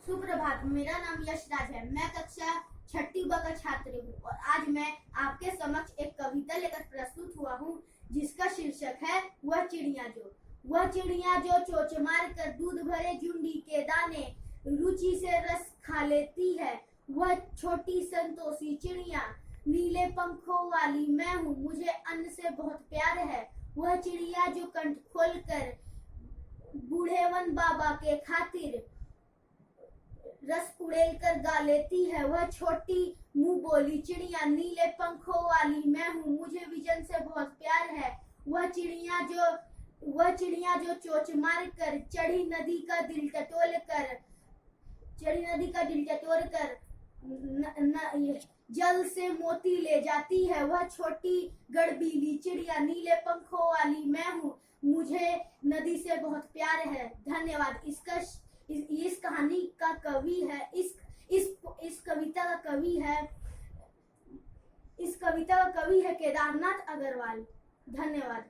सुप्रभात, मेरा नाम यशराज है। मैं कक्षा छठी ब का छात्र हूँ और आज मैं आपके समक्ष एक कविता लेकर प्रस्तुत हुआ हूँ जिसका शीर्षक है वह चिड़िया जो चोंच मार कर दूध भरे झुंडी के दाने रुचि से रस खा लेती है। वह छोटी संतोषी चिड़िया नीले पंखों वाली मैं हूँ, मुझे अन्न से बहुत प्यार है। वह चिड़िया जो कंठ खोल कर बूढ़े वन बाबा के खातिर रस उड़ेल कर गा लेती है। वह छोटी मुंह बोली चिड़िया नीले पंखों वाली मैं हूँ, मुझे विजन से बहुत प्यार है। वह चिड़िया जो चोंच मार कर चढ़ी नदी का दिल टटोल कर जल से मोती ले जाती है। वह छोटी गड़बीली चिड़िया नीले पंखों वाली मैं हूँ, मुझे नदी से बहुत प्यार है। धन्यवाद। इस कहानी का कवि है इस कविता का कवि है केदारनाथ अग्रवाल। धन्यवाद।